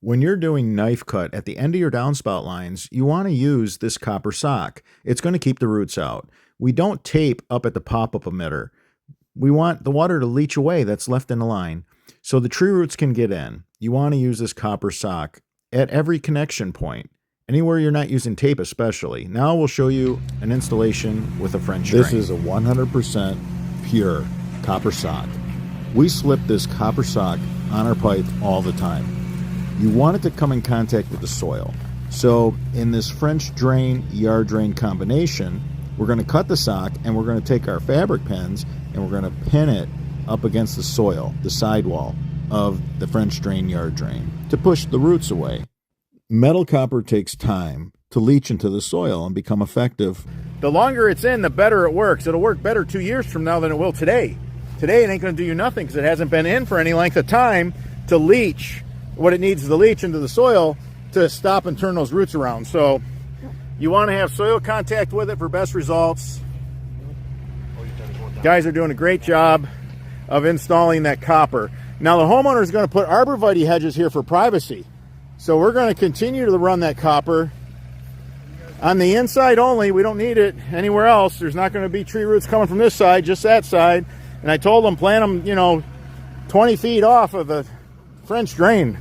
When you're doing knife cut at the end of your downspout lines, you want to use this copper sock. It's going to keep the roots out. We don't tape up at the pop-up emitter. We want the water to leach away that's left in the line so the tree roots can get in. You want to use this copper sock at every connection point, anywhere you're not using tape especially. Now we'll show you an installation with a French drain. This is a 100% pure copper sock. We slip this copper sock on our pipe all the time. You want it to come in contact with the soil. So in this French drain, yard drain combination, we're going to cut the sock and we're going to take our fabric pins and we're going to pin it up against the soil, the sidewall of the French drain, yard drain, to push the roots away. Metal copper takes time to leach into the soil and become effective. The longer it's in, the better it works. It'll work better 2 years from now than it will today. Today it ain't going to do you nothing because it hasn't been in for any length of time to leach what it needs to leach into the soil to stop and turn those roots around. So you want to have soil contact with it for best results. Guys are doing a great job of installing that copper. Now the homeowner is going to put arborvitae hedges here for privacy. So we're going to continue to run that copper on the inside only. We don't need it anywhere else. There's not going to be tree roots coming from this side, just that side. And I told them plant them, 20 feet off of the French drain.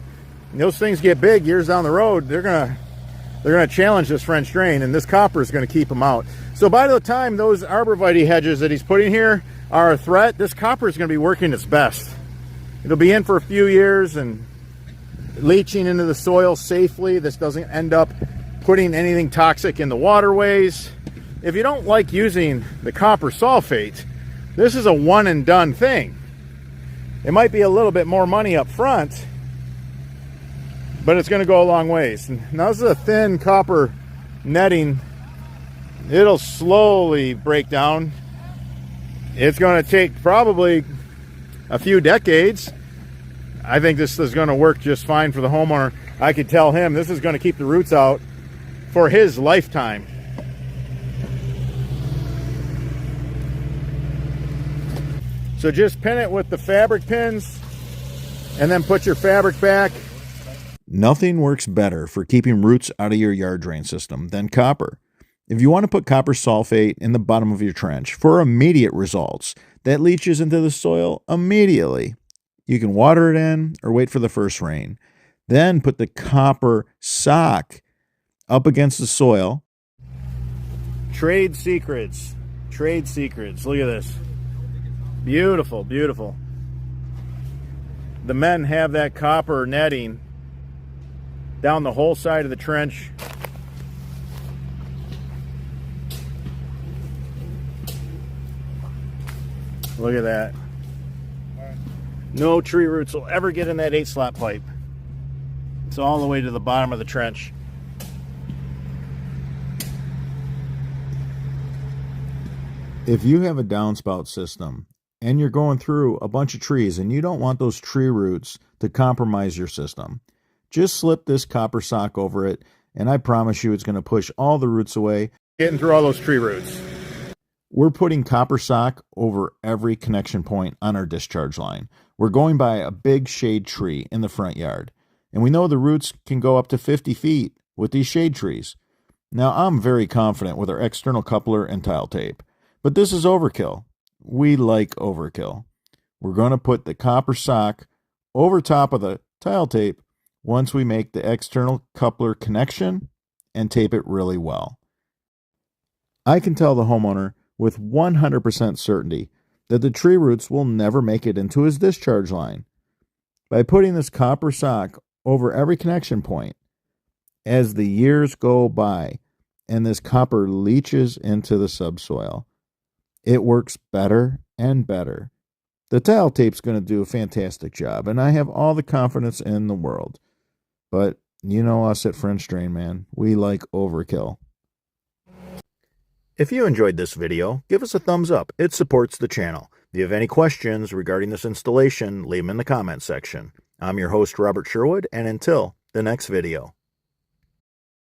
And those things get big years down the road. They're gonna challenge this French drain, and this copper is going to keep them out. So by the time those arborvitae hedges that he's putting here are a threat, this copper is going to be working its best. It'll be in for a few years and leaching into the soil safely. This doesn't end up putting anything toxic in the waterways. If you don't like using the copper sulfate, this is a one and done thing. It might be a little bit more money up front, but it's going to go a long ways. Now this is a thin copper netting. It'll slowly break down. It's going to take probably a few decades. I think this is going to work just fine for the homeowner. I could tell him this is going to keep the roots out for his lifetime. So just pin it with the fabric pins and then put your fabric back. Nothing works better for keeping roots out of your yard drain system than copper. If you want to put copper sulfate in the bottom of your trench for immediate results that leaches into the soil immediately, you can water it in or wait for the first rain. Then put the copper sock up against the soil. Trade secrets. Trade secrets. Look at this. Beautiful, beautiful. The men have that copper netting down the whole side of the trench. Look at that. No tree roots will ever get in that 8-slot pipe. It's all the way to the bottom of the trench. If you have a downspout system and you're going through a bunch of trees and you don't want those tree roots to compromise your system, just slip this copper sock over it, and I promise you it's going to push all the roots away. Getting through all those tree roots. We're putting copper sock over every connection point on our discharge line. We're going by a big shade tree in the front yard, and we know the roots can go up to 50 feet with these shade trees. Now, I'm very confident with our external coupler and tile tape, but this is overkill. We like overkill. We're going to put the copper sock over top of the tile tape once we make the external coupler connection and tape it really well. I can tell the homeowner with 100% certainty that the tree roots will never make it into his discharge line. By putting this copper sock over every connection point, as the years go by and this copper leaches into the subsoil, it works better and better. The tile tape's going to do a fantastic job, and I have all the confidence in the world. But you know us at French Drain, man. We like overkill. If you enjoyed this video, give us a thumbs up. It supports the channel. If you have any questions regarding this installation, leave them in the comment section. I'm your host, Robert Sherwood, and until the next video.